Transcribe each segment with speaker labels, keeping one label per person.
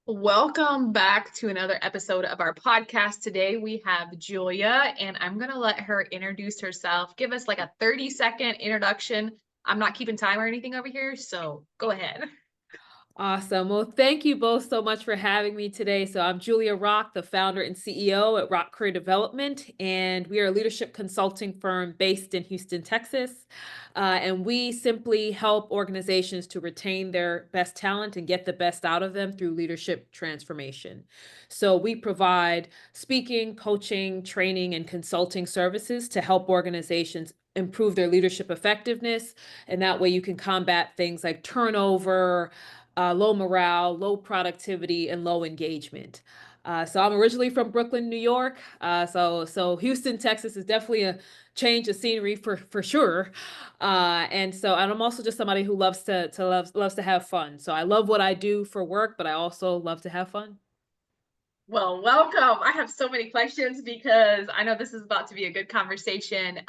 Speaker 1: Welcome back to another episode of our podcast. Today we have Julia, and I'm going to let her introduce herself. Give us like a 30-second introduction. I'm not keeping time or anything over here, so go ahead.
Speaker 2: Awesome. Well, thank you both so much for having me today. So, I'm Julia Rock, the founder and CEO at Rock Career Development, and we are a leadership consulting firm based in Houston, Texas. And we simply help organizations to retain their best talent and get the best out of them through leadership transformation. So, we provide speaking, coaching, training, and consulting services to help organizations improve their leadership effectiveness. And that way you can combat things like turnover, low morale, low productivity, and low engagement. So I'm originally from Brooklyn, New York. So Houston, Texas is definitely a change of scenery for sure. And I'm also just somebody who loves to have fun. So I love what I do for work, but I also love to have fun.
Speaker 1: Well, welcome. I have so many questions because I know this is about to be a good conversation.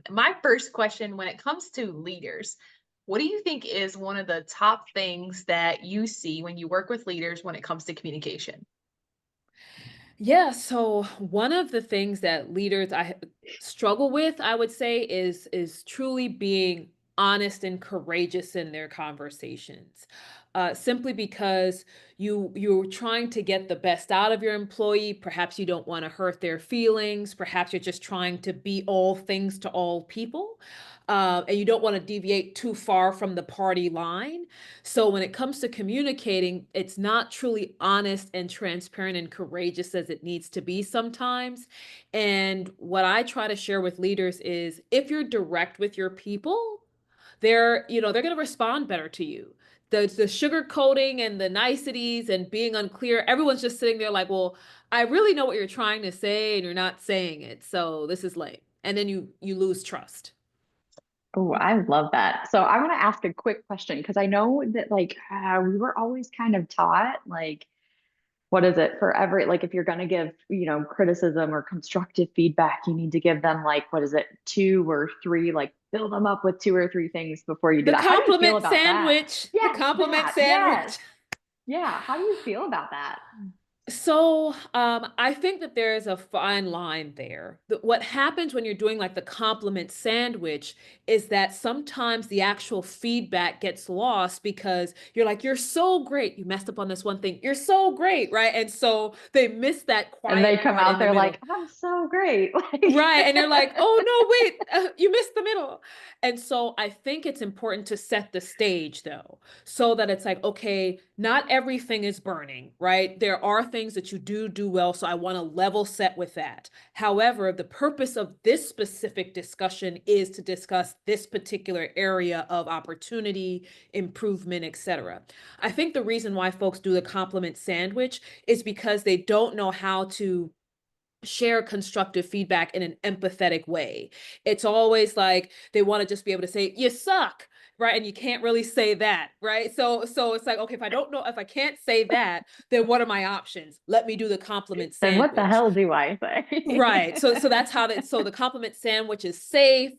Speaker 1: My first question when it comes to leaders, what do you think is one of the top things that you see when you work with leaders when it comes to communication?
Speaker 2: Yeah, so one of the things that leaders struggle with, I would say, is truly being honest and courageous in their conversations. Simply because you're trying to get the best out of your employee. Perhaps you don't want to hurt their feelings. Perhaps you're just trying to be all things to all people. And you don't want to deviate too far from the party line. So when it comes to communicating, it's not truly honest and transparent and courageous as it needs to be sometimes. And what I try to share with leaders is if you're direct with your people, they're going to respond better to you. The sugarcoating and the niceties and being unclear, everyone's just sitting there like, well, I really know what you're trying to say and you're not saying it. So this is lame. And then you lose trust.
Speaker 3: Oh, I love that. So I want to ask a quick question because I know that we were always kind of taught what is it for every if you're going to give, criticism or constructive feedback, you need to give them what is it, two or three, fill them up with two or three things before you do
Speaker 2: The
Speaker 3: that. How do you feel
Speaker 2: compliment
Speaker 3: about that?
Speaker 2: sandwich. The
Speaker 3: Yes,
Speaker 2: compliment
Speaker 3: that. Yes.
Speaker 2: sandwich.
Speaker 3: Yeah. How do you feel about that?
Speaker 2: I think that there is a fine line there. What happens when you're doing like the compliment sandwich is that sometimes the actual feedback gets lost because you're like, you're so great. You messed up on this one thing. You're so great, right? And so they miss that
Speaker 3: And they
Speaker 2: quiet
Speaker 3: come
Speaker 2: part
Speaker 3: out
Speaker 2: in the
Speaker 3: there
Speaker 2: middle.
Speaker 3: like, I'm so great.
Speaker 2: Right. And they're like, oh, no, wait, you missed the middle. And so I think it's important to set the stage, though, so that it's like, okay, not everything is burning, right? There are things that you do well. So I want to level set with that. However, the purpose of this specific discussion is to discuss this particular area of opportunity, improvement, etc. I think the reason why folks do the compliment sandwich is because they don't know how to share constructive feedback in an empathetic way. It's always like they want to just be able to say, you suck, right? And you can't really say that, right? So it's like, okay, if I can't say that, then what are my options? Let me do the compliment
Speaker 3: Then what the
Speaker 2: sandwich.
Speaker 3: hell do I say?
Speaker 2: Right. So that's how that so the compliment sandwich is safe,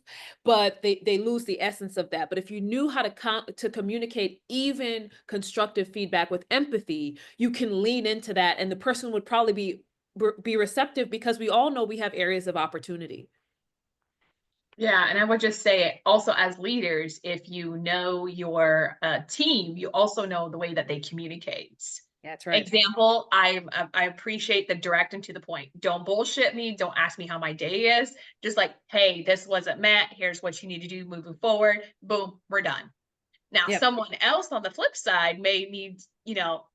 Speaker 2: but they lose the essence of that. But if you knew how to communicate even constructive feedback with empathy, you can lean into that and the person would probably be receptive because we all know we have areas of opportunity.
Speaker 1: Yeah, and I would just say also as leaders, if you know your team, you also know the way that they communicate.
Speaker 2: That's right.
Speaker 1: Example, I appreciate the direct and to the point. Don't bullshit me. Don't ask me how my day is. Just like, hey, this wasn't met. Here's what you need to do moving forward. Boom, we're done. Now,
Speaker 2: Yep.
Speaker 1: someone else on the flip side may need,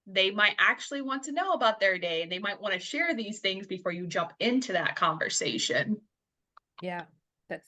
Speaker 1: they might actually want to know about their day and they might want to share these things before you jump into that conversation.
Speaker 2: Yeah.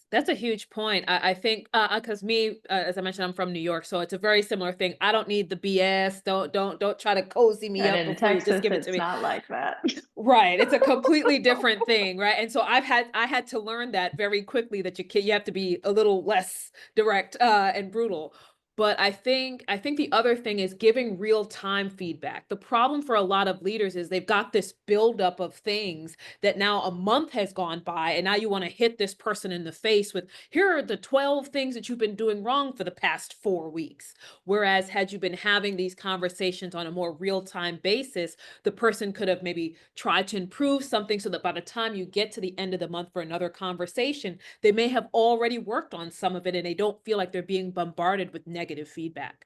Speaker 2: That's a huge point. I think because me, as I mentioned, I'm from New York, so it's a very similar thing. I don't need the BS. Don't try to cozy me
Speaker 3: And
Speaker 2: up
Speaker 3: in
Speaker 2: before you just
Speaker 3: Texas,
Speaker 2: give it to
Speaker 3: it's
Speaker 2: me.
Speaker 3: not like that.
Speaker 2: Right. It's a completely different thing, right? And so I had to learn that very quickly that you have to be a little less direct and brutal. But I think the other thing is giving real-time feedback. The problem for a lot of leaders is they've got this buildup of things that now a month has gone by, and now you want to hit this person in the face with, here are the 12 things that you've been doing wrong for the past 4 weeks. Whereas had you been having these conversations on a more real-time basis, the person could have maybe tried to improve something so that by the time you get to the end of the month for another conversation, they may have already worked on some of it and they don't feel like they're being bombarded with negative feedback.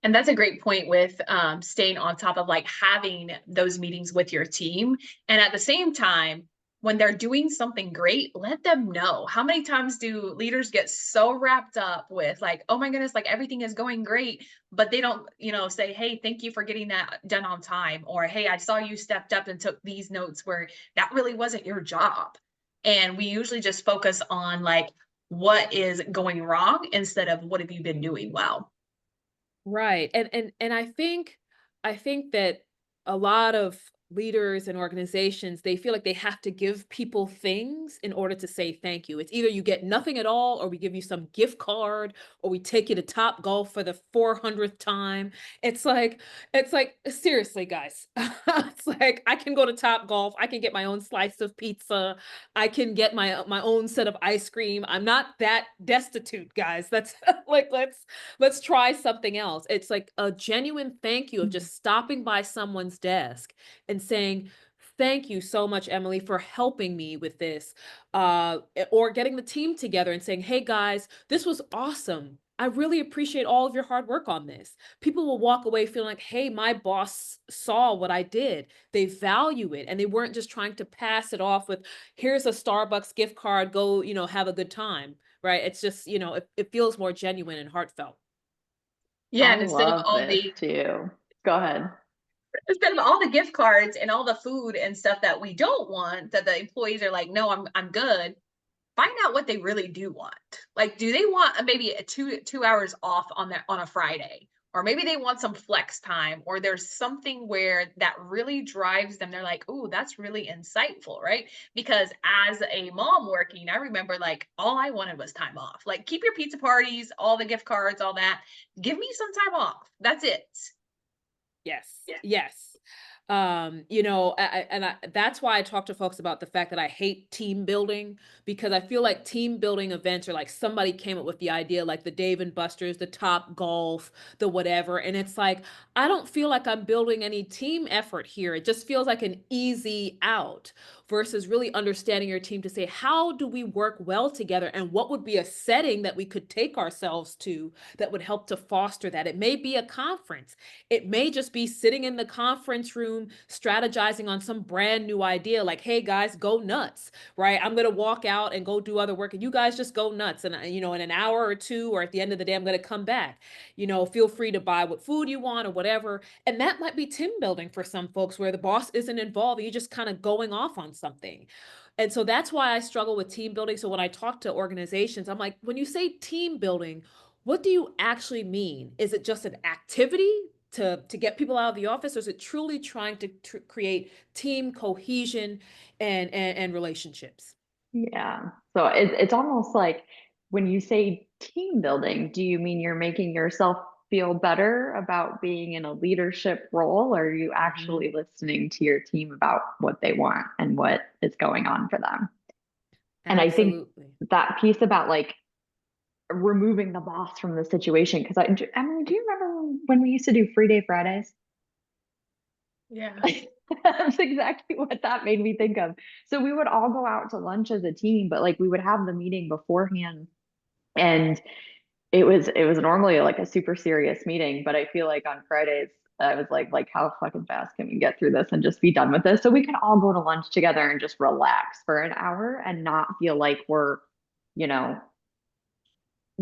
Speaker 1: And that's a great point with staying on top of like having those meetings with your team. And at the same time, when they're doing something great, let them know. How many times do leaders get so wrapped up with like, oh my goodness, like everything is going great, but they don't, say, hey, thank you for getting that done on time. Or, hey, I saw you stepped up and took these notes where that really wasn't your job. And we usually just focus on like what is going wrong instead of what have you been doing well.
Speaker 2: Right. And I think that a lot of leaders and organizations, they feel like they have to give people things in order to say thank you. It's either you get nothing at all, or we give you some gift card, or we take you to Top Golf for the 400th time. It's like seriously, guys. It's like I can go to Top Golf, I can get my own slice of pizza, I can get my own set of ice cream. I'm not that destitute, guys. That's like let's try something else. It's like a genuine thank you of just stopping by someone's desk and saying, thank you so much, Emily, for helping me with this. Or getting the team together and saying, hey guys, this was awesome. I really appreciate all of your hard work on this. People will walk away feeling like, hey, my boss saw what I did. They value it. And they weren't just trying to pass it off with, here's a Starbucks gift card, go, have a good time. Right. It's just, it feels more genuine and heartfelt.
Speaker 1: Yeah,
Speaker 3: I
Speaker 1: and instead of
Speaker 3: love
Speaker 1: all
Speaker 3: this
Speaker 1: the
Speaker 3: too. Go ahead.
Speaker 1: gift cards and all the food and stuff that we don't want, that the employees are like, no, I'm good. Find out what they really do want. Like, do they want maybe a two hours off on a Friday? Or maybe they want some flex time, or there's something where that really drives them. They're like, oh, that's really insightful, right? Because as a mom working, I remember like all I wanted was time off. Like, keep your pizza parties, all the gift cards, all that. Give me some time off. That's it.
Speaker 2: Yes.
Speaker 1: Yeah.
Speaker 2: Yes. That's why I talk to folks about the fact that I hate team building, because I feel like team building events are like somebody came up with the idea, like the Dave and Buster's, the Top Golf, the whatever. And it's like, I don't feel like I'm building any team effort here. It just feels like an easy out versus really understanding your team to say, how do we work well together? And what would be a setting that we could take ourselves to that would help to foster that? It may be a conference. It may just be sitting in the conference room, strategizing on some brand new idea, like, hey guys, go nuts, right? I'm going to walk out and go do other work and you guys just go nuts. And, in an hour or two, or at the end of the day, I'm going to come back, feel free to buy what food you want or whatever. And that might be team building for some folks where the boss isn't involved. You're just kind of going off on something. And so that's why I struggle with team building. So when I talk to organizations, I'm like, when you say team building, what do you actually mean? Is it just an activity to get people out of the office, or is it truly trying to create team cohesion and relationships?
Speaker 3: Yeah. So it's almost like when you say team building, do you mean you're making yourself feel better about being in a leadership role, or are you
Speaker 2: Mhm.
Speaker 3: actually listening to your team about what they want and what is going on for them? And I think
Speaker 2: Absolutely.
Speaker 3: that piece about like removing the boss from the situation, because Emily, do you remember when we used to do free day Fridays?
Speaker 1: Yeah.
Speaker 3: That's exactly what that made me think of. So we would all go out to lunch as a team, but like we would have the meeting beforehand, and it was normally like a super serious meeting, but I feel like on Fridays I was like how fucking fast can we get through this and just be done with this so we can all go to lunch together and just relax for an hour and not feel like we're, you know,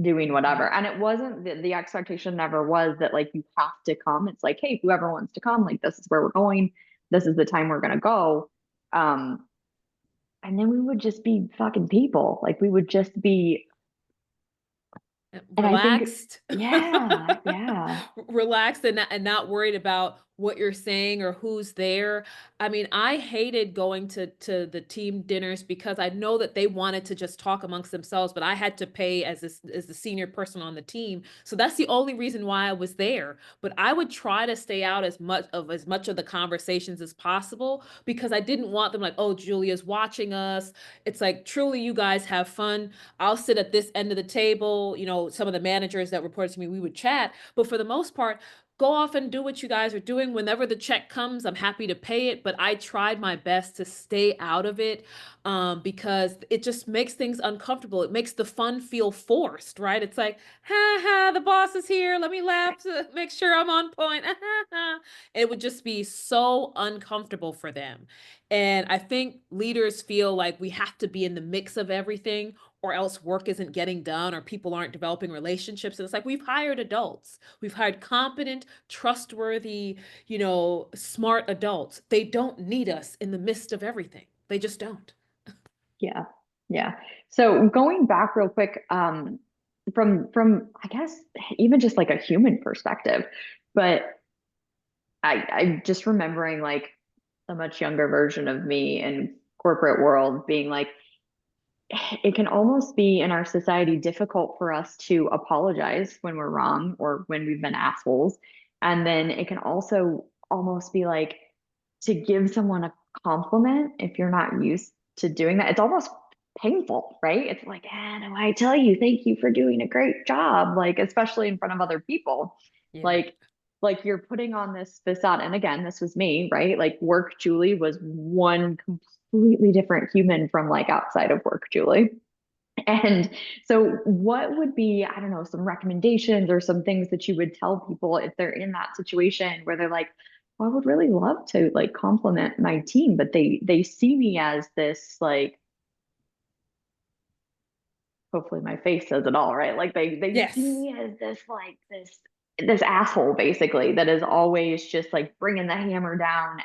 Speaker 3: doing
Speaker 2: Mhm.
Speaker 3: whatever. And it wasn't the expectation never was that like you have to come. It's like, hey, whoever wants to come, like this is where we're going. This is the time we're gonna go. Um, and then we would just be fucking people. Like we would just be, and I think,
Speaker 2: Relaxed.
Speaker 3: yeah, yeah,
Speaker 2: Relaxed and not worried about what you're saying or who's there. I mean, I hated going to the team dinners because I know that they wanted to just talk amongst themselves, but I had to pay as as the senior person on the team. So that's the only reason why I was there. But I would try to stay out as much of the conversations as possible because I didn't want them like, oh, Julia's watching us. It's like, truly, you guys have fun. I'll sit at this end of the table. You know, some of the managers that reported to me, we would chat. But for the most part, go off and do what you guys are doing. Whenever the check comes, I'm happy to pay it. But I tried my best to stay out of it because it just makes things uncomfortable. It makes the fun feel forced, right? It's like, ha ha, the boss is here. Let me laugh to make sure I'm on point. It would just be so uncomfortable for them. And I think leaders feel like we have to be in the mix of everything or else work isn't getting done or people aren't developing relationships. And it's like we've hired adults. We've hired competent, trustworthy, smart adults. They don't need us in the midst of everything. They just don't.
Speaker 3: Yeah. Yeah. So going back real quick, from I guess even just like a human perspective, but I'm just remembering like a much younger version of me in corporate world being like, it can almost be in our society difficult for us to apologize when we're wrong or when we've been assholes. And then it can also almost be like to give someone a compliment if you're not used to doing that. It's almost painful, right? It's like, no, I tell you, thank you for doing a great job, like especially in front of other people.
Speaker 2: Yeah.
Speaker 3: Like like you're putting on this facade. And again, this was me, right? Like work Julie was one completely different human from like outside of work Julie. And so what would be, I don't know, some recommendations or some things that you would tell people if they're in that situation where they're like, well, I would really love to like compliment my team, but they see me as this like, hopefully my face says it all, right? Like they see
Speaker 2: Yes.
Speaker 3: me as this like this asshole basically that is always just like bringing the hammer down.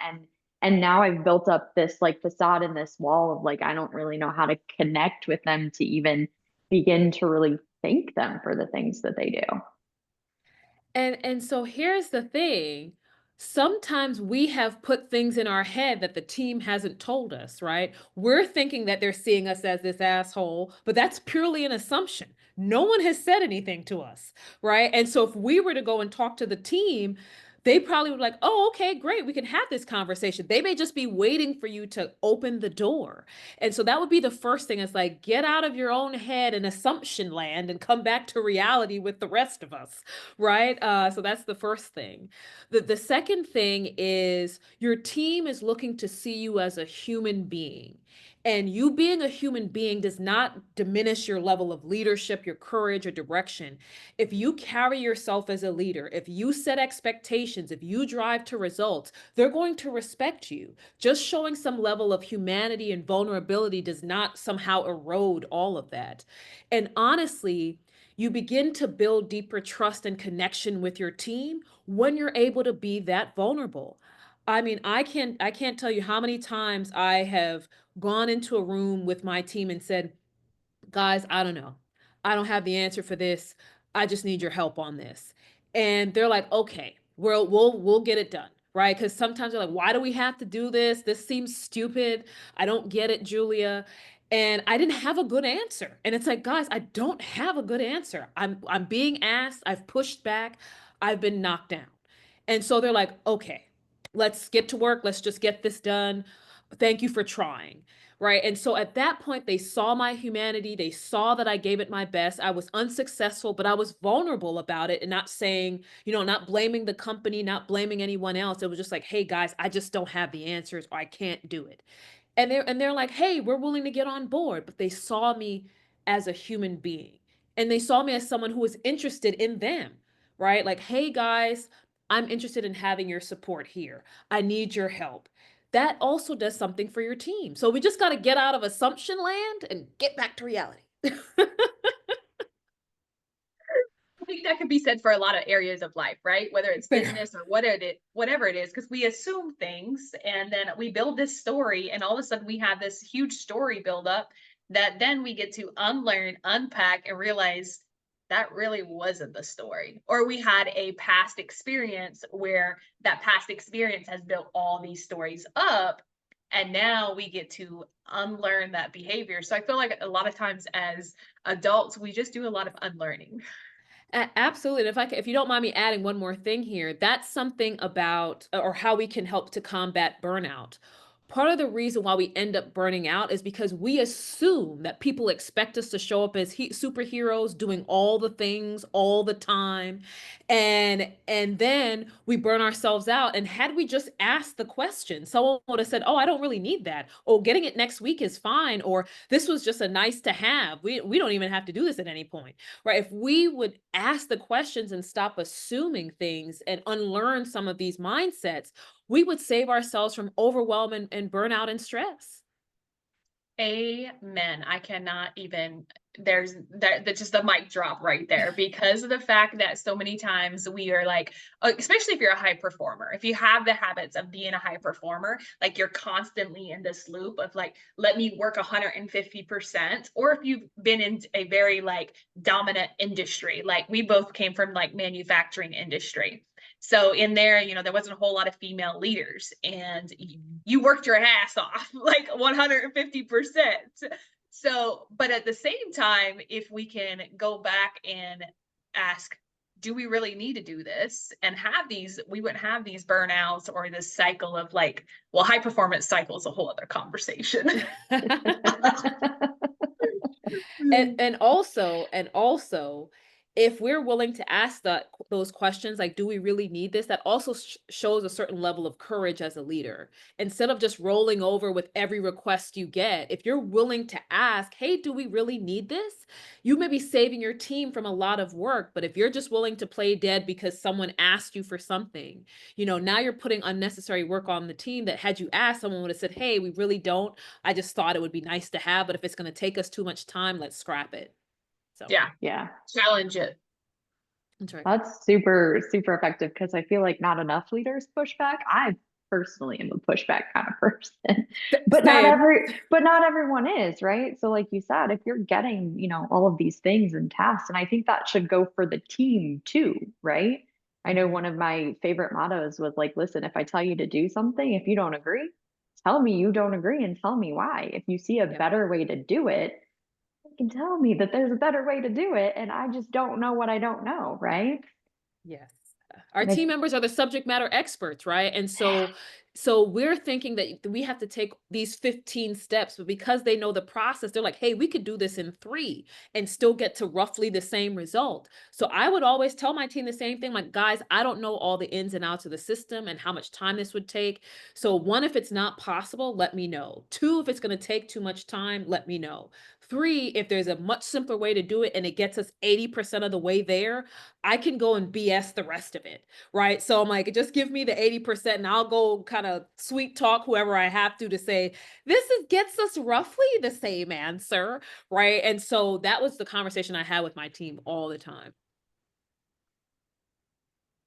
Speaker 3: And now I've built up this like facade in this wall of like I don't really know how to connect with them to even begin to really thank them for the things that they do.
Speaker 2: And so here's the thing. Sometimes we have put things in our head that the team hasn't told us, right? We're thinking that they're seeing us as this asshole, but that's purely an assumption. No one has said anything to us, right? And so if we were to go and talk to the team, they probably would like, oh, okay, great, we can have this conversation. They may just be waiting for you to open the door. And so that would be the first thing is like, get out of your own head and assumption land and come back to reality with the rest of us, right? So that's the first thing. The second thing is your team is looking to see you as a human being. And you being a human being does not diminish your level of leadership, your courage, or direction. If you carry yourself as a leader, if you set expectations, if you drive to results, they're going to respect you. Just showing some level of humanity and vulnerability does not somehow erode all of that. And honestly, you begin to build deeper trust and connection with your team when you're able to be that vulnerable. I mean, I can't tell you how many times I have gone into a room with my team and said, guys, I don't know. I don't have the answer for this. I just need your help on this. And they're like, okay, we'll get it done. Right. Because sometimes they're like, why do we have to do this? This seems stupid. I don't get it, Julia. And I didn't have a good answer. And it's like, guys, I don't have a good answer. I'm being asked, I've pushed back, I've been knocked down. And so they're like, okay, let's get to work. Let's just get this done. Thank you for trying. Right. And so at that point, they saw my humanity. They saw that I gave it my best. I was unsuccessful, but I was vulnerable about it and not saying, not blaming the company, not blaming anyone else. It was just like, hey, guys, I just don't have the answers or I can't do it. And they're like, hey, we're willing to get on board. But they saw me as a human being and they saw me as someone who was interested in them. Right. Like, hey, guys, I'm interested in having your support here. I need your help. That also does something for your team. So we just got to get out of assumption land and get back to reality.
Speaker 1: I think that could be said for a lot of areas of life, right? Whether it's
Speaker 2: Fair.
Speaker 1: business or whatever it is, because we assume things and then we build this story, and all of a sudden we have this huge story build up that then we get to unlearn, unpack, and realize that really wasn't the story. Or we had a past experience where that past experience has built all these stories up. And now we get to unlearn that behavior. So I feel like a lot of times as adults, we just do a lot of unlearning.
Speaker 2: Absolutely. And if you don't mind me adding one more thing here, that's something about or how we can help to combat burnout. Part of the reason why we end up burning out is because we assume that people expect us to show up as superheroes doing all the things all the time. And then we burn ourselves out. And had we just asked the question, someone would have said, "Oh, I don't really need that." "Oh, getting it next week is fine." Or "This was just a nice to have. We don't even have to do this at any point." Right? If we would ask the questions and stop assuming things and unlearn some of these mindsets, we would save ourselves from overwhelm and burnout and stress.
Speaker 1: Amen. I cannot even, that's just the mic drop right there, because of the fact that so many times we are like, especially if you're a high performer, if you have the habits of being a high performer, like you're constantly in this loop of like, let me work 150%. Or if you've been in a very like dominant industry, like we both came from like manufacturing industry. So in there, there wasn't a whole lot of female leaders, and you worked your ass off like 150%. So, but at the same time, if we can go back and ask, do we really need to do this and have these, we wouldn't have these burnouts or this cycle of like, well, high performance cycle is a whole other conversation.
Speaker 2: And also, if we're willing to ask those questions, like, do we really need this? That also shows a certain level of courage as a leader. Instead of just rolling over with every request you get, if you're willing to ask, "Hey, do we really need this?" You may be saving your team from a lot of work, but if you're just willing to play dead because someone asked you for something, now you're putting unnecessary work on the team that had you asked, someone would have said, "Hey, we really don't. I just thought it would be nice to have, but if it's going to take us too much time, let's scrap it." So,
Speaker 1: Yeah.
Speaker 3: Yeah.
Speaker 1: Challenge it.
Speaker 2: that's right.
Speaker 3: That's super, super effective because I feel like not enough leaders push back. I personally am a pushback kind of person, but
Speaker 2: Same.
Speaker 3: but not everyone is, right? So like you said, if you're getting, all of these things and tasks, and I think that should go for the team too, right? I know one of my favorite mottos was like, listen, if I tell you to do something, if you don't agree, tell me you don't agree and tell me why. If you see a
Speaker 2: Yep.
Speaker 3: better way to do it, can tell me that there's a better way to do it and I just don't know what I don't know, right?
Speaker 2: Yes. Our
Speaker 3: And I,
Speaker 2: team members are the subject matter experts, right? And so we're thinking that we have to take these 15 steps, but because they know the process, they're like, "Hey, we could do this in 3 and still get to roughly the same result." So I would always tell my team the same thing, like, "Guys, I don't know all the ins and outs of the system and how much time this would take. So 1, if it's not possible, let me know. 2, if it's going to take too much time, let me know. 3, if there's a much simpler way to do it and it gets us 80% of the way there, I can go and BS the rest of it." Right? So I'm like, "Just give me the 80% and I'll go kind of sweet talk whoever I have to say, gets us roughly the same answer." Right? And so that was the conversation I had with my team all the time.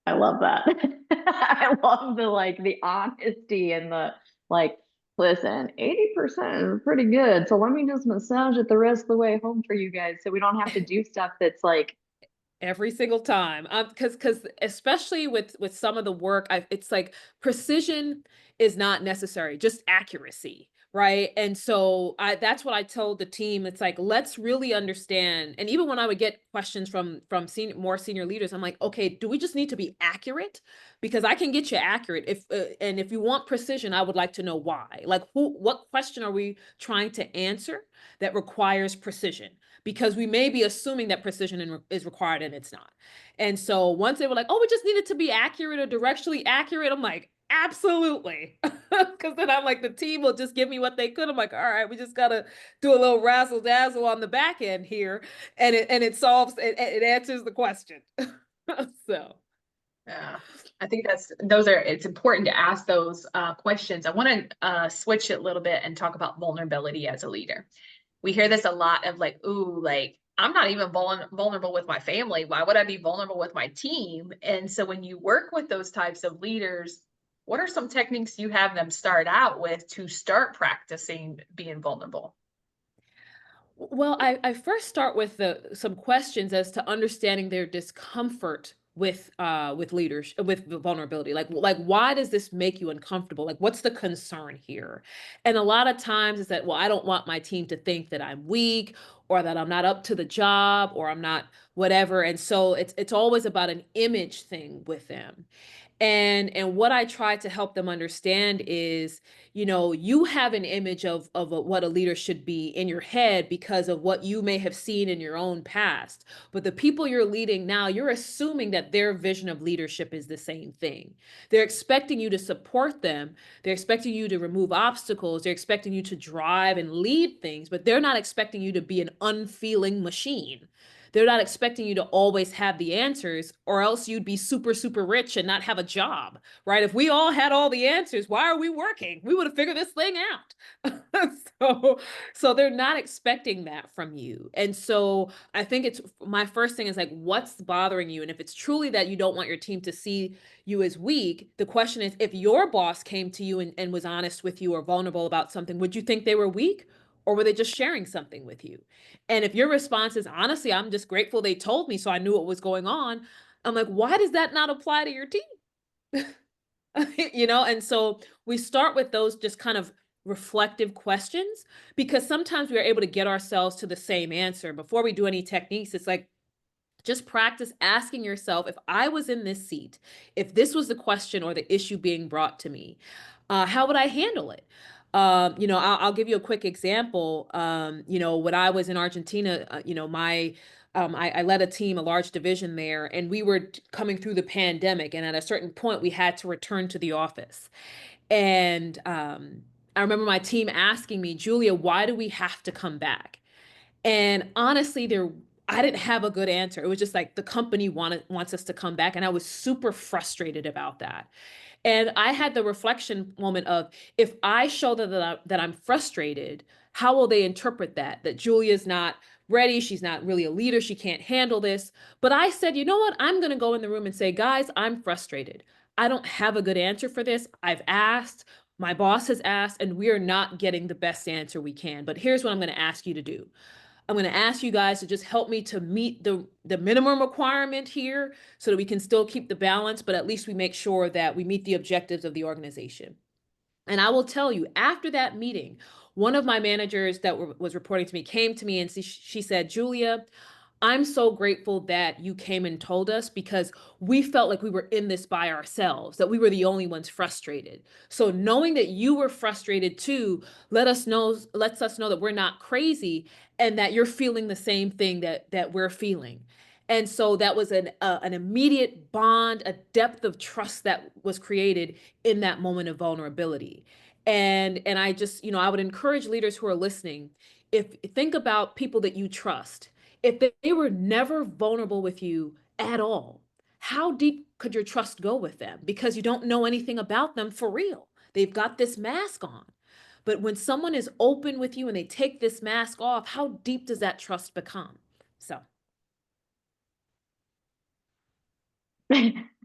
Speaker 3: I love that. I love the honesty and the like, listen, 80% is pretty good. So let me just massage it the rest of the way home for you guys so we don't have to do stuff that's like,
Speaker 2: Every single time, because especially with some of the work, it's like precision is not necessary, just accuracy, right? And so that's what I told the team. It's like, let's really understand. And even when I would get questions from more senior leaders, I'm like, "Okay, do we just need to be accurate? Because I can get you accurate. And if you want precision, I would like to know why. Like, what question are we trying to answer that requires precision?" Because we may be assuming that precision is required and it's not. And so once they were like, "Oh, we just need it to be accurate or directionally accurate," I'm like, "Absolutely." Because then I'm like, the team will just give me what they could. I'm like, "All right, we just gotta do a little razzle dazzle on the back end here," and it solves it answers the question. So
Speaker 1: Yeah, I think it's important to ask those questions. I want to switch it a little bit and talk about vulnerability as a leader. We hear this a lot of like, ooh, like I'm not even vulnerable with my family. Why would I be vulnerable with my team? And so when you work with those types of leaders, what are some techniques you have them start out with to start practicing being vulnerable?
Speaker 2: Well, I first start with some questions as to understanding their discomfort with leaders with the vulnerability. Like why does this make you uncomfortable? Like what's the concern here? And a lot of times is that, well, I don't want my team to think that I'm weak or that I'm not up to the job or I'm not whatever. And so it's always about an image thing with them. And what I try to help them understand is, you have an image of what a leader should be in your head because of what you may have seen in your own past. But the people you're leading now, you're assuming that their vision of leadership is the same thing. They're expecting you to support them. They're expecting you to remove obstacles. They're expecting you to drive and lead things, but they're not expecting you to be an unfeeling machine. They're not expecting you to always have the answers, or else you'd be super, super rich and not have a job, right? If we all had all the answers, why are we working? We would have figured this thing out. so they're not expecting that from you. And so I think it's my first thing is like, what's bothering you? And if it's truly that you don't want your team to see you as weak, the question is, if your boss came to you and was honest with you or vulnerable about something, would you think they were weak? Or were they just sharing something with you? And if your response is, honestly, I'm just grateful they told me so I knew what was going on, I'm like, why does that not apply to your team? And so we start with those just kind of reflective questions because sometimes we are able to get ourselves to the same answer. Before we do any techniques, it's like, just practice asking yourself, if I was in this seat, if this was the question or the issue being brought to me, how would I handle it? I'll give you a quick example. When I was in Argentina, I led a team, a large division there, and we were coming through the pandemic. And at a certain point, we had to return to the office. And I remember my team asking me, Julia, why do we have to come back? And honestly, I didn't have a good answer. It was just like the company wants us to come back, and I was super frustrated about that. And I had the reflection moment of, if I show that I'm frustrated, how will they interpret that? That Julia's not ready, she's not really a leader, she can't handle this. But I said, you know what? I'm going to go in the room and say, guys, I'm frustrated. I don't have a good answer for this. I've asked, my boss has asked, and we are not getting the best answer we can. But here's what I'm going to ask you to do. I'm going to ask you guys to just help me to meet the minimum requirement here so that we can still keep the balance, but at least we make sure that we meet the objectives of the organization. And I will tell you, after that meeting, one of my managers that was reporting to me came to me and she said, Julia, I'm so grateful that you came and told us because we felt like we were in this by ourselves, that we were the only ones frustrated. So knowing that you were frustrated too, lets us know that we're not crazy and that you're feeling the same thing that we're feeling. And so that was an immediate bond, a depth of trust that was created in that moment of vulnerability. And I just, I would encourage leaders who are listening, if think about people that you trust, if they were never vulnerable with you at all, how deep could your trust go with them? Because you don't know anything about them for real. They've got this mask on. But when someone is open with you and they take this mask off, how deep does that trust become? So.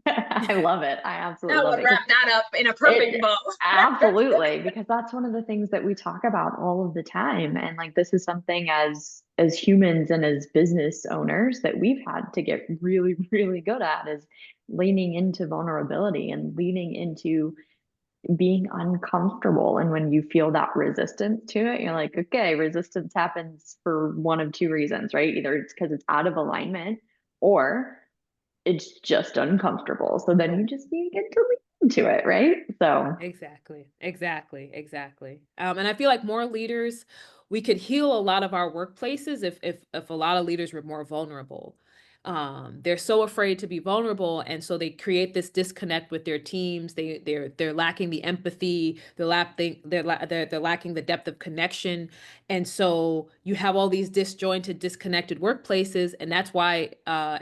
Speaker 3: I love it. I absolutely
Speaker 1: That
Speaker 3: love
Speaker 1: would
Speaker 3: it.
Speaker 1: wrap that up in a perfect bow.
Speaker 3: Absolutely, because that's one of the things that we talk about all of the time. And like this is something as humans and as business owners that we've had to get really, really good at is leaning into vulnerability and leaning into being uncomfortable. And when you feel that resistance to it, you're like, okay, resistance happens for one of two reasons, right? Either it's because it's out of alignment or it's just uncomfortable. So then you just need to get to lean into it, right? So
Speaker 2: Exactly. And I feel like more leaders, we could heal a lot of our workplaces if a lot of leaders were more vulnerable. They're so afraid to be vulnerable, and so they create this disconnect with their teams. They're lacking the empathy. They're lacking the depth of connection, and so you have all these disjointed, disconnected workplaces, and that's why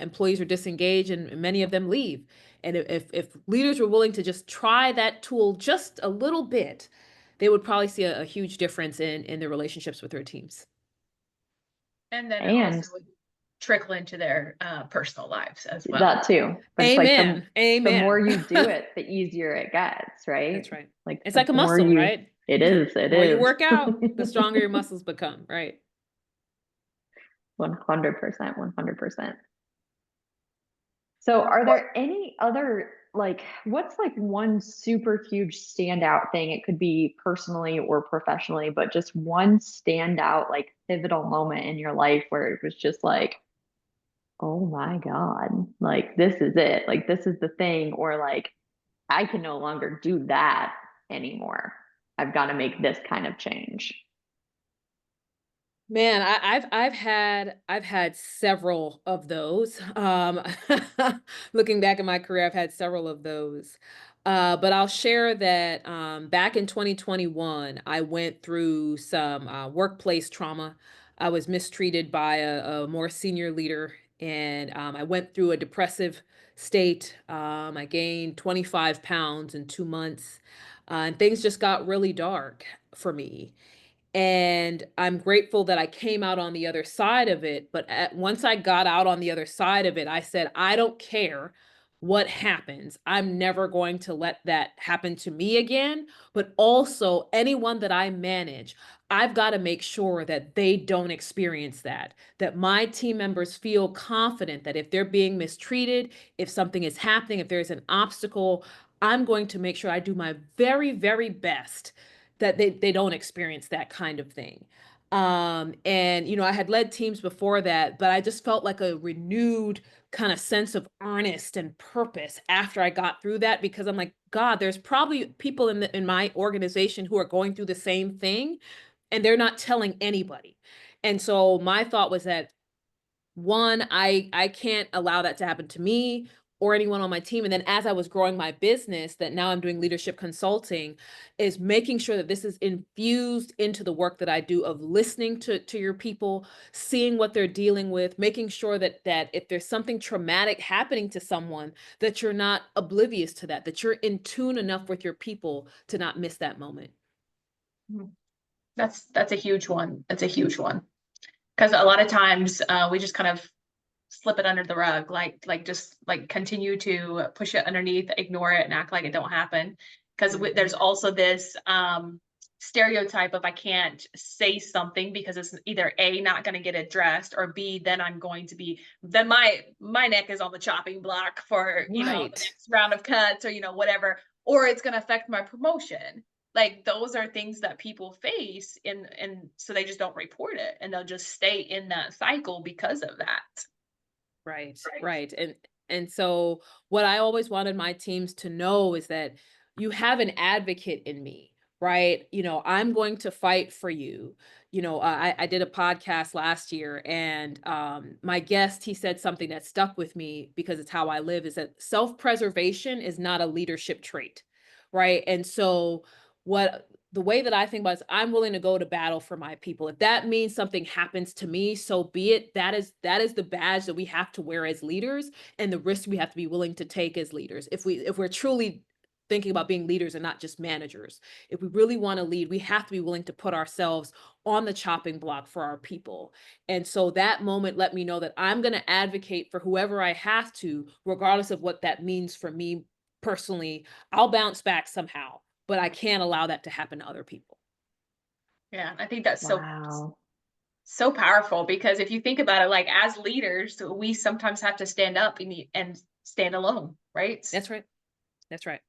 Speaker 2: employees are disengaged, and many of them leave. And if leaders were willing to just try that tool just a little bit, they would probably see a huge difference in their relationships with their teams.
Speaker 1: And then it
Speaker 3: and
Speaker 1: also would trickle into their personal lives as well.
Speaker 3: that too. But it's
Speaker 2: Amen.
Speaker 3: like the
Speaker 2: Amen.
Speaker 3: more you do it, the easier it gets, right?
Speaker 2: That's right.
Speaker 3: Like
Speaker 2: It's
Speaker 3: the
Speaker 2: like a
Speaker 3: more
Speaker 2: muscle, right?
Speaker 3: It is.
Speaker 2: The more you work out, the stronger your muscles become, right?
Speaker 3: 100%, 100%. So are
Speaker 1: What?
Speaker 3: there any other, like, what's like one super huge standout thing? It could be personally or professionally, but just one standout, like pivotal moment in your life where it was just like, oh my God, like this is it. Like this is the thing, or like I can no longer do that anymore. I've got to make this kind of change.
Speaker 2: Man, I've had several of those. Looking back at my career, I've had several of those. But I'll share that back in 2021, I went through some workplace trauma. I was mistreated by a more senior leader, and I went through a depressive state. I gained 25 pounds in 2 months, and things just got really dark for me. And I'm grateful that I came out on the other side of it, but once I got out on the other side of it, I said, "I don't care what happens. I'm never going to let that happen to me again, but also anyone that I manage, I've gotta make sure that they don't experience that, that my team members feel confident that if they're being mistreated, if something is happening, if there's an obstacle, I'm going to make sure I do my very, very best that they don't experience that kind of thing." And I had led teams before that, but I just felt like a renewed kind of sense of earnest and purpose after I got through that, because I'm like, God, there's probably people in my organization who are going through the same thing and they're not telling anybody. And so my thought was that, one, I can't allow that to happen to me or anyone on my team. And then as I was growing my business, that now I'm doing leadership consulting, is making sure that this is infused into the work that I do, of listening to your people, seeing what they're dealing with, making sure that if there's something traumatic happening to someone, that you're not oblivious to that, that you're in tune enough with your people to not miss that moment.
Speaker 1: Mhm. That's a huge one. That's a huge one. Because a lot of times we just kind of slip it under the rug, like just like continue to push it underneath, ignore it, and act like it don't happen. Because there's also this stereotype of I can't say something because it's either A, not going to get addressed, or B, then then my neck is on the chopping block for the
Speaker 2: Right.
Speaker 1: next round of cuts, or whatever, or it's going to affect my promotion. Like those are things that people face, and so they just don't report it, and they'll just stay in that cycle because of that.
Speaker 2: Right,
Speaker 1: Right.
Speaker 2: right. And so what I always wanted my teams to know is that you have an advocate in me, right? I'm going to fight for you. I did a podcast last year, and my guest, he said something that stuck with me because it's how I live, is that self-preservation is not a leadership trait, right? And so what the way that I think about it is, I'm willing to go to battle for my people. If that means something happens to me, so be it. That is the badge that we have to wear as leaders, and the risk we have to be willing to take as leaders. If we're truly thinking about being leaders and not just managers, if we really want to lead, we have to be willing to put ourselves on the chopping block for our people. And so that moment let me know that I'm going to advocate for whoever I have to, regardless of what that means for me personally. I'll bounce back somehow, but I can't allow that to happen to other people.
Speaker 1: Yeah, I think that's
Speaker 3: Wow.
Speaker 1: so powerful, because if you think about it, like as leaders, we sometimes have to stand up and stand alone, right?
Speaker 2: That's right. That's right.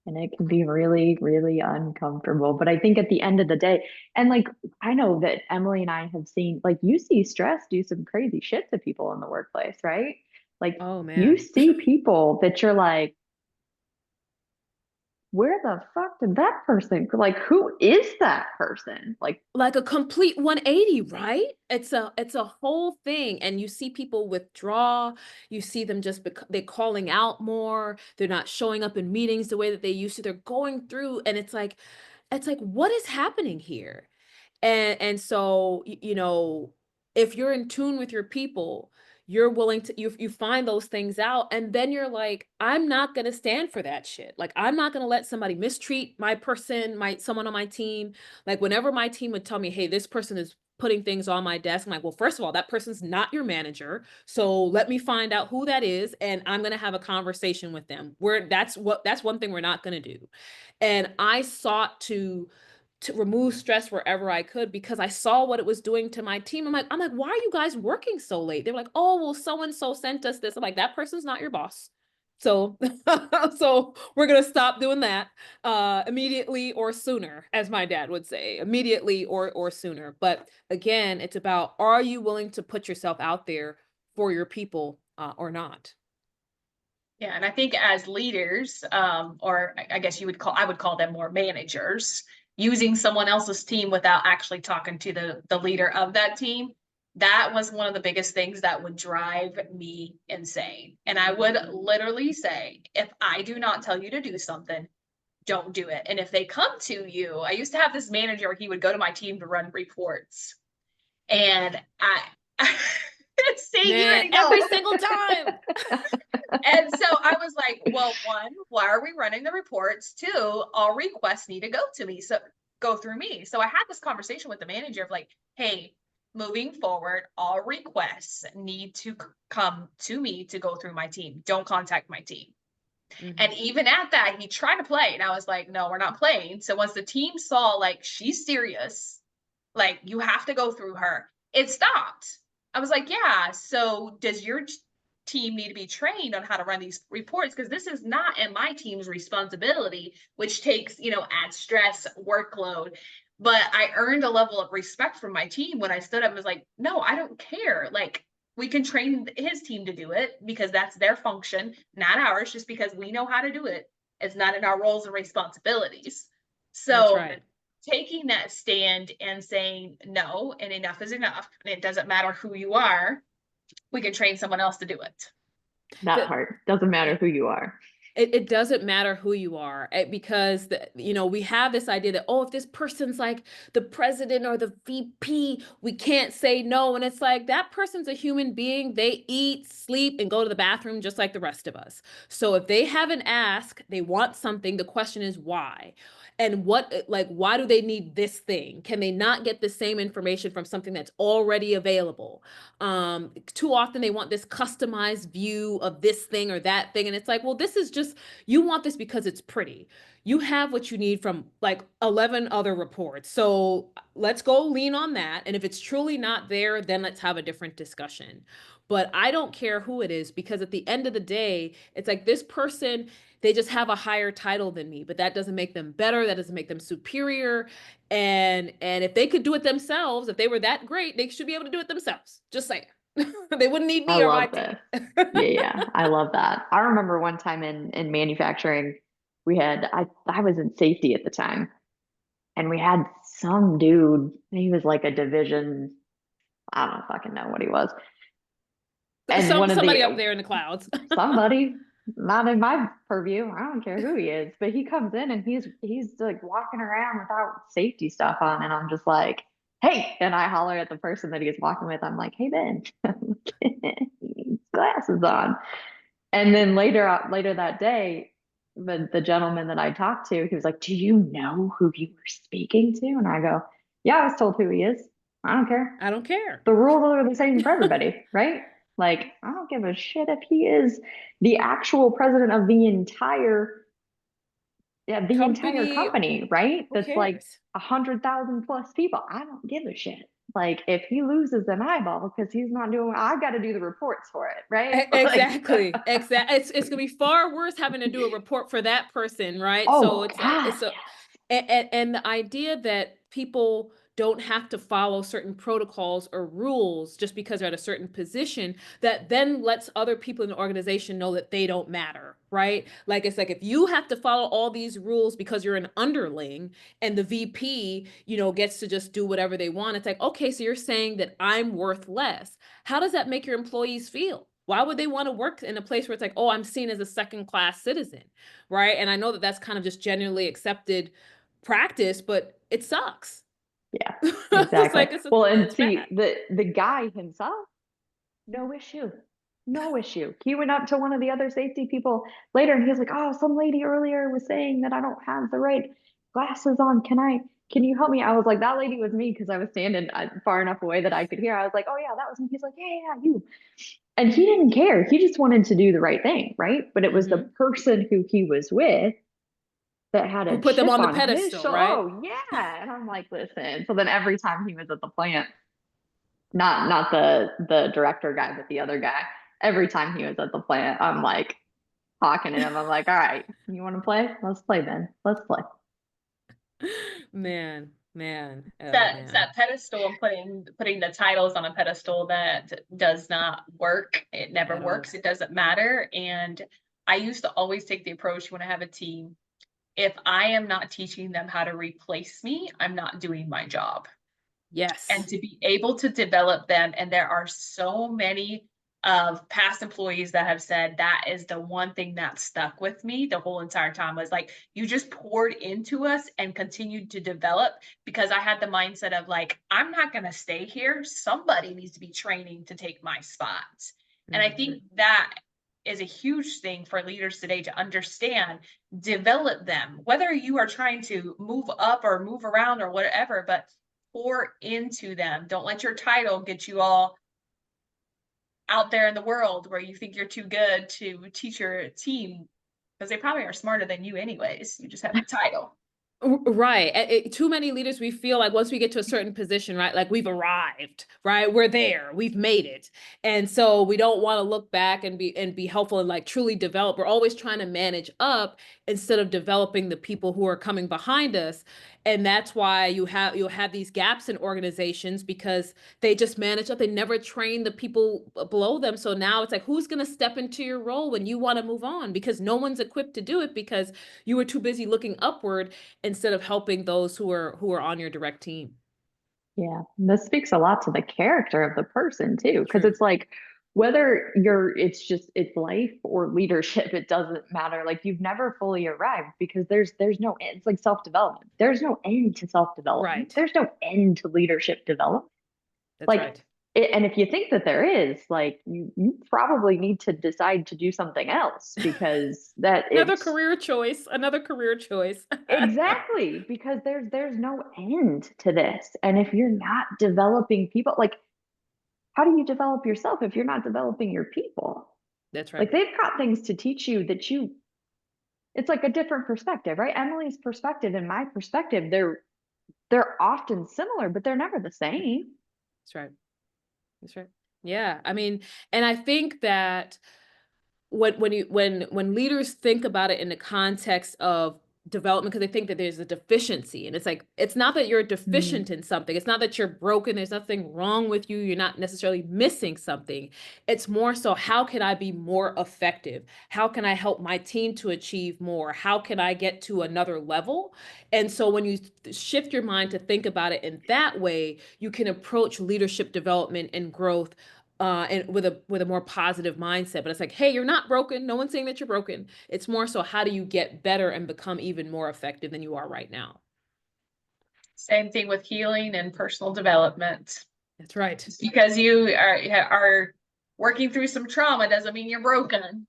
Speaker 3: And it can be really, really uncomfortable. But I think at the end of the day, and like I know that Emily and I have seen, like you see stress do some crazy shit to people in the workplace, right? Like
Speaker 2: Oh
Speaker 3: you
Speaker 2: man.
Speaker 3: see people that you're like, where the fuck did that person, like who is that person? Like,
Speaker 2: Like a complete 180, right? It's a whole thing, and you see people withdraw. You see them just they're calling out more. They're not showing up in meetings the way that they used to. They're going through, and it's like what is happening here? And so, if you're in tune with your people, you're willing to you find those things out, and then you're like, I'm not going to stand for that shit. Like, I'm not going to let somebody mistreat someone on my team. Like, whenever my team would tell me, hey, this person is putting things on my desk, I'm like, well, first of all, that person's not your manager, so let me find out who that is, and I'm going to have a conversation with them. That's one thing we're not going to do. And I sought to to remove stress wherever I could because I saw what it was doing to my team. I'm like, why are you guys working so late? They're like, oh, well, so-and-so sent us this. I'm like, that person's not your boss. So, so we're going to stop doing that immediately or sooner, as my dad would say, immediately or sooner. But again, it's about, are you willing to put yourself out there for your people or not?
Speaker 1: Yeah, and I think as leaders, or I guess I would call them more managers, using someone else's team without actually talking to the leader of that team, that was one of the biggest things that would drive me insane. And I would literally say, if I do not tell you to do something, don't do it. And if they come to you, I used to have this manager, he would go to my team to run reports. And see, you already
Speaker 2: Man,
Speaker 1: know.
Speaker 2: every single time.
Speaker 1: And so I was like, well, one, why are we running the reports? Two, all requests need to go to me. So go through me. So I had this conversation with the manager of like, hey, moving forward, all requests need to come to me to go through my team. Don't contact my team. And even at that, he tried to play. And I was like, no, we're not playing. So once the team saw like she's serious, like you have to go through her, it stopped. I was like, yeah, so does your team need to be trained on how to run these reports? Because this is not in my team's responsibility, which takes, add stress, workload. But I earned a level of respect from my team when I stood up and was like, no, I don't care. Like, we can train his team to do it because that's their function, not ours, just because we know how to do it. It's not in our roles and responsibilities.
Speaker 2: That's
Speaker 1: So
Speaker 2: right.
Speaker 1: taking that stand and saying no, and enough is enough, and it doesn't matter who you are, we can train someone else to do it.
Speaker 3: That part doesn't matter who you are.
Speaker 2: It doesn't matter who you are because we have this idea that, oh, if this person's like the president or the VP, we can't say no. And it's like, that person's a human being. They eat, sleep, and go to the bathroom just like the rest of us. So if they have an ask, they want something, the question is why? And why do they need this thing? Can they not get the same information from something that's already available? Too often they want this customized view of this thing or that thing. And it's like, well, this is just, you want this because it's pretty. You have what you need from like 11 other reports. So let's go lean on that. And if it's truly not there, then let's have a different discussion. But I don't care who it is, because at the end of the day, it's like, this person, they just have a higher title than me, but that doesn't make them better. That doesn't make them superior. And if they could do it themselves, if they were that great, they should be able to do it themselves. Just saying. They wouldn't need me
Speaker 3: I
Speaker 2: or my
Speaker 3: love
Speaker 2: team.
Speaker 3: this. Yeah, I love that. I remember one time in manufacturing, I was in safety at the time, and we had some dude, he was like a division, I don't fucking know what he was. And one of
Speaker 2: Somebody up there in the clouds.
Speaker 3: somebody, not in my purview, I don't care who he is, but he comes in and he's like walking around without safety stuff on, and I'm just like, hey, and I holler at the person that he's walking with. I'm like, hey Ben, glasses on. And then later that day, the gentleman that I talked to, he was like, do you know who you were speaking to? And I go, yeah, I was told who he is. I don't care.
Speaker 2: I don't care.
Speaker 3: The rules are the same for everybody, right? Like, I don't give a shit if he is the actual president of the entire company, right?
Speaker 2: Who
Speaker 3: That's like
Speaker 2: cares?
Speaker 3: 100,000 plus people. I don't give a shit. Like, if he loses an eyeball because he's not doing, I've got to do the reports for it, right?
Speaker 2: Exactly. Exactly. It's gonna be far worse having to do a report for that person, right? So
Speaker 3: Oh
Speaker 2: it's like
Speaker 3: God,
Speaker 2: it's a and the idea that people don't have to follow certain protocols or rules just because they're at a certain position, that then lets other people in the organization know that they don't matter, right? Like, it's like, if you have to follow all these rules because you're an underling and the VP, gets to just do whatever they want, it's like, okay, so you're saying that I'm worth less. How does that make your employees feel? Why would they want to work in a place where it's like, oh, I'm seen as a second class citizen, right? And I know that that's kind of just generally accepted practice, but it sucks.
Speaker 3: yeah,
Speaker 2: It's
Speaker 3: exactly.
Speaker 2: like,
Speaker 3: Well, and
Speaker 2: it's
Speaker 3: see,
Speaker 2: bad.
Speaker 3: the guy himself, no issue. No issue. He went up to one of the other safety people later and he was like, oh, some lady earlier was saying that I don't have the right glasses on. Can you help me? I was like, that lady was me, because I was standing far enough away that I could hear. I was like, oh yeah, that was me. He's like, yeah, you. And he didn't care. He just wanted to do the right thing, right? But it was the person who he was with that had
Speaker 2: Who
Speaker 3: a
Speaker 2: put them
Speaker 3: chip
Speaker 2: on the
Speaker 3: on his
Speaker 2: pedestal,
Speaker 3: shoulder.
Speaker 2: right?
Speaker 3: Oh yeah. And I'm like, listen. So then every time he was at the plant, not the director guy, but the other guy, every time he was at the plant, I'm like talking to him. I'm like, all right, you want to play? Let's play then. Let's play.
Speaker 2: Man, oh
Speaker 1: It's
Speaker 2: man.
Speaker 1: that pedestal and putting the titles on a pedestal that does not work. It never
Speaker 2: At all.
Speaker 1: works. It doesn't matter. And I used to always take the approach when I have a team, if I am not teaching them how to replace me, I'm not doing my job. And
Speaker 2: Yes.
Speaker 1: to be able to develop them, and there are so many of past employees that have said that is the one thing that stuck with me the whole entire time, was like, you just poured into us and continued to develop, because I had the mindset of like, I'm not going to stay here, somebody needs to be training to take my spot. And I
Speaker 2: Mhm.
Speaker 1: think that is a huge thing for leaders today to understand. Develop them, whether you are trying to move up or move around or whatever, but pour into them. Don't let your title get you all out there in the world where you think you're too good to teach your team, because they probably are smarter than you anyways. You just have the title.
Speaker 2: Right. Too many leaders, we feel like once we get to a certain position, right, like we've arrived, right? We're there, we've made it. And so we don't want to look back and be helpful and like truly develop. We're always trying to manage up instead of developing the people who are coming behind us. And that's why you'll have these gaps in organizations, because they just manage up. They never train the people below them. So now it's like, who's going to step into your role when you want to move on? Because no one's equipped to do it, because you were too busy looking upward instead of helping those who are on your direct team.
Speaker 3: Yeah, this speaks a lot to the character of the person too, because
Speaker 2: True.
Speaker 3: it's like it's life or leadership, it doesn't matter. Like you've never fully arrived, because there's no end. It's like self-development. There's no end to self-development.
Speaker 2: Right.
Speaker 3: There's no end to leadership development.
Speaker 2: That's
Speaker 3: Like
Speaker 2: right.
Speaker 3: and if you think that there is, like you probably need to decide to do something else, because that
Speaker 2: Another
Speaker 3: it's
Speaker 2: career choice. Another career choice.
Speaker 3: exactly, because there's no end to this. And if you're not developing people, like how do you develop yourself if you're not developing your people?
Speaker 2: That's
Speaker 3: Like
Speaker 2: right.
Speaker 3: they've got things to teach you it's like a different perspective, right? Emily's perspective and my perspective, they're often similar, but they're never the same.
Speaker 2: That's right. That's right. Yeah. I mean, and I think that when leaders think about it in the context of development, because they think that there's a deficiency, and it's like, it's not that you're
Speaker 3: Mm,
Speaker 2: deficient in something, it's not that you're broken, there's nothing wrong with you, you're not necessarily missing something. It's more so, how can I be more effective? How can I help my team to achieve more? How can I get to another level? And so when you shift your mind to think about it in that way, you can approach leadership development and growth and with a more positive mindset. But it's like, hey, you're not broken. No one's saying that you're broken. It's more so, how do you get better and become even more effective than you are right now?
Speaker 1: Same thing with healing and personal development.
Speaker 2: That's right.
Speaker 1: Just because you are working through some trauma doesn't mean you're broken.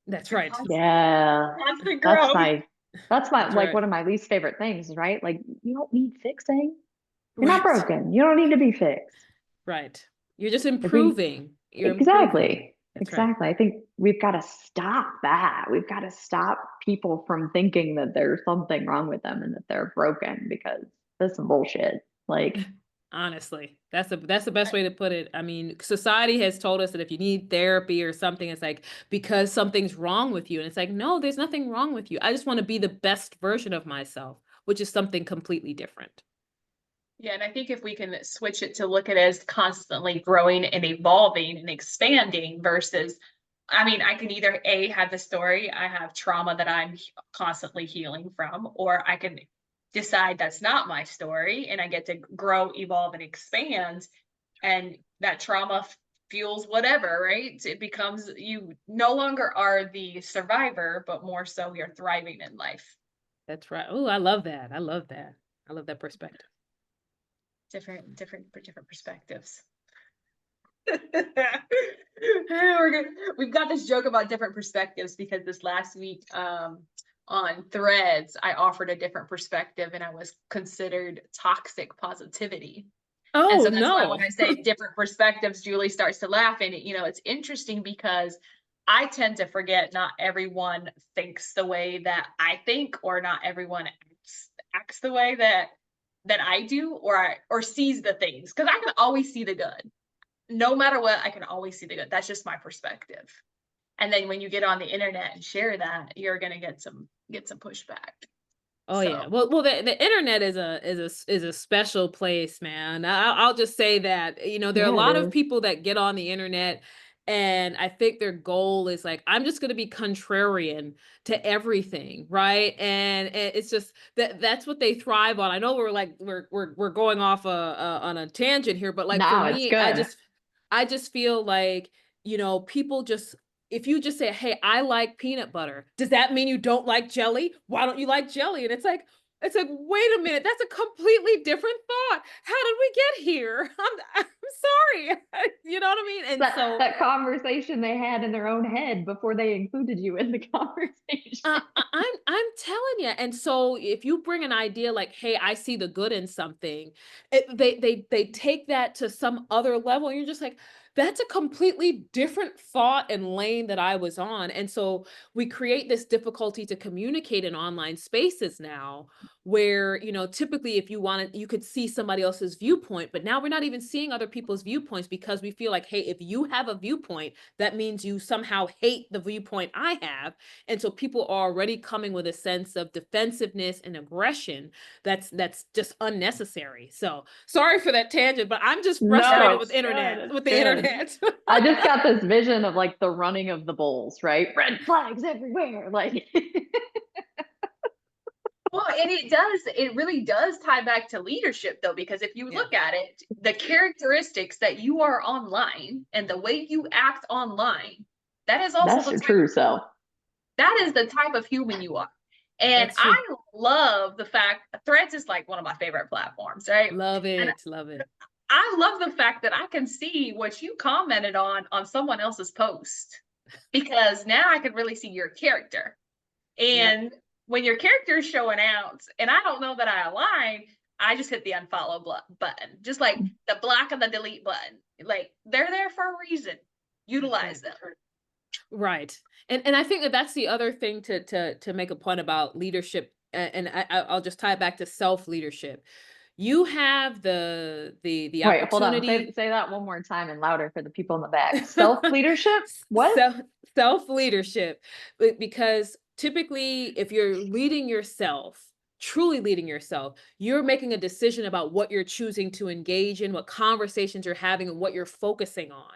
Speaker 2: That's
Speaker 1: You're
Speaker 2: right.
Speaker 3: yeah.
Speaker 1: constant
Speaker 3: That's
Speaker 1: growth.
Speaker 3: my
Speaker 2: That's
Speaker 3: like
Speaker 2: right.
Speaker 3: one of my least favorite things, right? Like you don't need fixing. You're not
Speaker 2: Right.
Speaker 3: broken. You don't need to be fixed.
Speaker 2: Right. You're just
Speaker 3: Like we
Speaker 2: improving. You're improving.
Speaker 3: exactly.
Speaker 2: That's right.
Speaker 3: Exactly. I think we've got to stop that. We've got to stop people from thinking that there's something wrong with them and that they're broken, because that's some bullshit. Like,
Speaker 2: Honestly, that's the best way to put it. I mean, society has told us that if you need therapy or something, it's like because something's wrong with you. And it's like, no, there's nothing wrong with you. I just want to be the best version of myself, which is something completely different.
Speaker 1: Yeah, and I think if we can switch it to look at it as constantly growing and evolving and expanding versus, I mean, I can either A, have the story, I have trauma that I'm constantly healing from, or I can decide that's not my story and I get to grow, evolve, and expand. And that trauma fuels whatever, right? It becomes, you no longer are the survivor, but more so you're thriving in life.
Speaker 2: That's right. Oh, I love that. I love that. I love that perspective.
Speaker 1: Different perspectives. We've got this joke about different perspectives because this last week on Threads, I offered a different perspective and I was considered toxic positivity. And
Speaker 2: Oh,
Speaker 1: so that's why when
Speaker 2: no.
Speaker 1: I say different perspectives, Julie starts to laugh. And it's interesting because I tend to forget not everyone thinks the way that I think, or not everyone acts the way that I do, or sees the things, because I can always see the good. No matter what, I can always see the good. That's just my perspective. And then when you get on the internet and share that, you're gonna get some pushback.
Speaker 2: Oh yeah.
Speaker 1: So
Speaker 2: Well, the internet is a special place, man. I'll just say that, there are a
Speaker 3: Yeah, it
Speaker 2: lot of
Speaker 3: is.
Speaker 2: people that get on the internet, and I think their goal is like, I'm just going to be contrarian to everything, right? And it's just that's what they thrive on. I know we're going off on a tangent here, but like for
Speaker 3: No, it's
Speaker 2: me, I
Speaker 3: good.
Speaker 2: just I just feel like, people just, if you just say, "Hey, I like peanut butter," does that mean you don't like jelly? Why don't you like jelly? And it's like, wait a minute, that's a completely different thought. How did we get here? I'm sorry. You know what I mean? And
Speaker 3: That
Speaker 2: so
Speaker 3: that conversation they had in their own head before they included you in the conversation.
Speaker 2: I'm telling you. And so if you bring an idea like, "Hey, I see the good in something," they take that to some other level, and you're just like, that's a completely different thought and lane that I was on. And so we create this difficulty to communicate in online spaces now, where, typically if you wanted, you could see somebody else's viewpoint, but now we're not even seeing other people's viewpoints because we feel like, hey, if you have a viewpoint, that means you somehow hate the viewpoint I have. And so people are already coming with a sense of defensiveness and aggression that's just unnecessary. So sorry for that tangent, but I'm just
Speaker 3: No,
Speaker 2: frustrated
Speaker 1: no,
Speaker 2: with
Speaker 3: it's good.
Speaker 2: internet,
Speaker 3: It's
Speaker 2: with the
Speaker 3: good.
Speaker 2: internet.
Speaker 3: I just got this vision of like the running of the bulls, right? Red flags everywhere. Like,
Speaker 1: well, and it really does tie back to leadership though, because if you
Speaker 2: Yeah,
Speaker 1: look at it, the characteristics that you are online and the way you act online, that is also
Speaker 3: that's
Speaker 1: the
Speaker 3: your
Speaker 1: type
Speaker 3: true self.
Speaker 1: that is the type of human you are. And
Speaker 2: that's true.
Speaker 1: I love the fact Threads is like one of my favorite platforms, right?
Speaker 2: Love
Speaker 1: And
Speaker 2: it. Love it.
Speaker 1: I love the fact that I can see what you commented on someone else's post, because now I can really see your character.
Speaker 2: Yep.
Speaker 1: And when your character is showing out and I don't know that I align, I just hit the unfollow button, just like the block and the delete button. Like they're there for a reason. Utilize them.
Speaker 2: Right. And I think that that's the other thing to make a point about leadership, and I'll just tie it back to self-leadership. You have the
Speaker 3: Wait, hold on. Say
Speaker 2: opportunity.
Speaker 3: say that one more time and louder for the people in the back. Self leadership? What?
Speaker 2: self Self leadership, because typically if you're leading yourself, truly leading yourself, you're making a decision about what you're choosing to engage in, what conversations you're having, and what you're focusing on.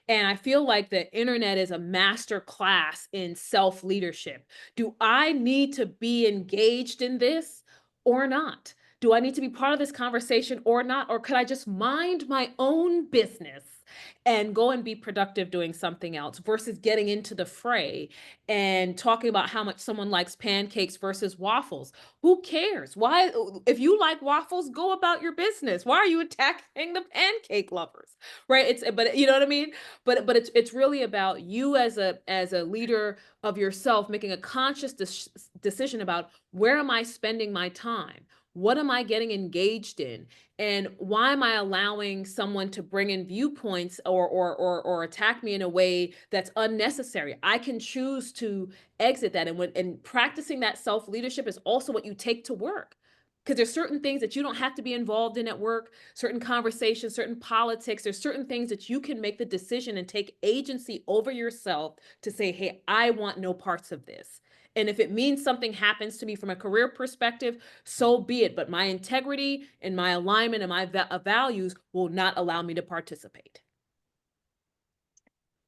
Speaker 2: And I feel like the internet is a master class in self leadership. Do I need to be engaged in this or not? Do I need to be part of this conversation or not? Or could I just mind my own business and go and be productive doing something else versus getting into the fray and talking about how much someone likes pancakes versus waffles? Who cares? Why, if you like waffles, go about your business. Why are you attacking the pancake lovers? Right? But you know what I mean? But it's really about you as a leader of yourself making a conscious decision about, where am I spending my time? What am I getting engaged in? And why am I allowing someone to bring in viewpoints or attack me in a way that's unnecessary? I can choose to exit that. And practicing that self-leadership is also what you take to work. Because there's certain things that you don't have to be involved in at work, certain conversations, certain politics. There's certain things that you can make the decision and take agency over yourself to say, hey, I want no parts of this. And if it means something happens to me from a career perspective, so be it. But my integrity and my alignment and my values will not allow me to participate.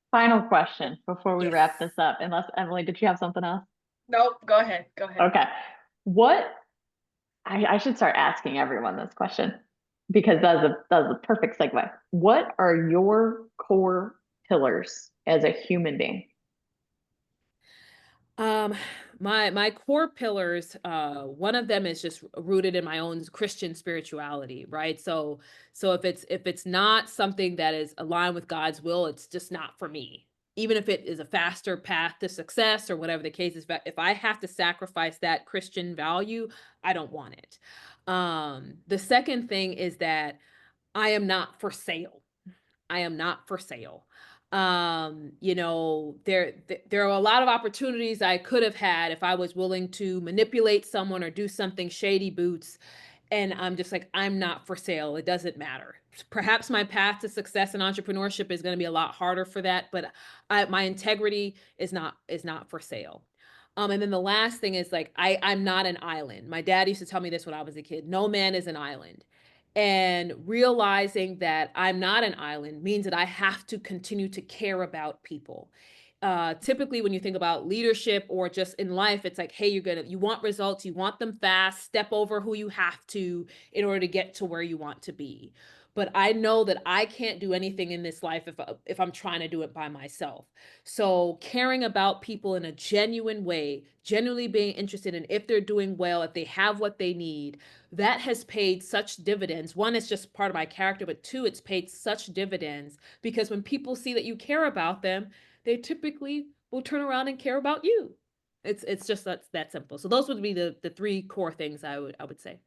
Speaker 3: Final question before we
Speaker 2: Yes.
Speaker 3: wrap this up. Unless Emily, did you have something else?
Speaker 1: Nope. Go ahead. Go ahead.
Speaker 3: Okay. What I should start asking everyone this question because that's a perfect segue. What are your core pillars as a human being?
Speaker 2: Um, my core pillars, one of them is just rooted in my own Christian spirituality, right? So if it's not something that is aligned with God's will, it's just not for me. Even if it is a faster path to success or whatever the case is, but if I have to sacrifice that Christian value, I don't want it. The second thing is that I am not for sale. I am not for sale. You know, there are a lot of opportunities I could have had if I was willing to manipulate someone or do something shady boots. And I'm just like, I'm not for sale. It doesn't matter. Perhaps my path to success in entrepreneurship is going to be a lot harder for that, but my integrity is not for sale. And then the last thing is like, I'm not an island. My dad used to tell me this when I was a kid. No man is an island. And realizing that I'm not an island means that I have to continue to care about people. Typically, when you think about leadership or just in life, it's like, hey, you want results, you want them fast, step over who you have to in order to get to where you want to be. But I know that I can't do anything in this life if I'm trying to do it by myself. So caring about people in a genuine way, genuinely being interested in if they're doing well, if they have what they need, that has paid such dividends. One, it's just part of my character, but two, it's paid such dividends because when people see that you care about them, they typically will turn around and care about you. It's just that simple. So those would be the three core things I would say.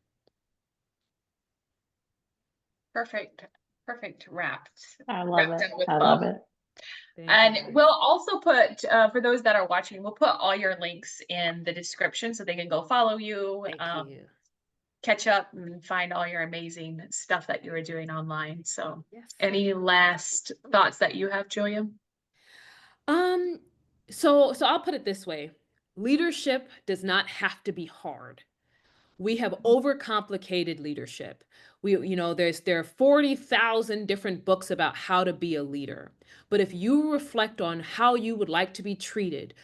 Speaker 1: Perfect. Perfect.
Speaker 3: I love
Speaker 1: Wrapped
Speaker 3: it.
Speaker 1: up with
Speaker 3: I
Speaker 1: both.
Speaker 3: love it.
Speaker 2: Thank
Speaker 1: And
Speaker 2: you.
Speaker 1: we'll also put, for those that are watching, we'll put all your links in the description so they can go follow you,
Speaker 2: Thank you.
Speaker 1: catch up and find all your amazing stuff that you are doing online. So
Speaker 2: Yes.
Speaker 1: any last thoughts that you have, Julia?
Speaker 2: Um, so I'll put it this way. Leadership does not have to be hard. We have overcomplicated leadership. There are 40,000 different books about how to be a leader. But if you reflect on how you would like to be treated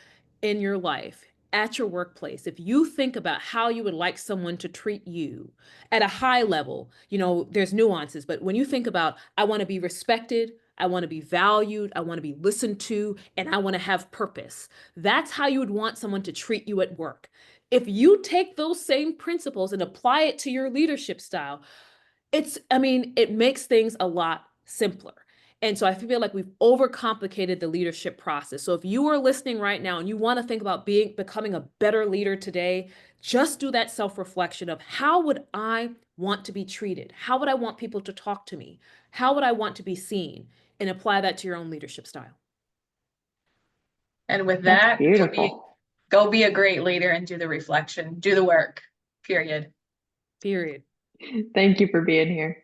Speaker 2: in your life, at your workplace, if you think about how you would like someone to treat you at a high level, there's nuances, but when you think about, I want to be respected, I want to be valued, I want to be listened to, and I want to have purpose. That's how you would want someone to treat you at work. If you take those same principles and apply it to your leadership style, it makes things a lot simpler. And so I feel like we've overcomplicated the leadership process. So if you are listening right now and you want to think about becoming a better leader today, just do that self-reflection of how would I want to be treated? How would I want people to talk to me? How would I want to be seen? And apply that to your own leadership style.
Speaker 1: And with
Speaker 3: That's
Speaker 1: that,
Speaker 3: beautiful.
Speaker 1: go be a great leader and do the reflection, do the work, period.
Speaker 2: Period.
Speaker 3: Thank you for being here.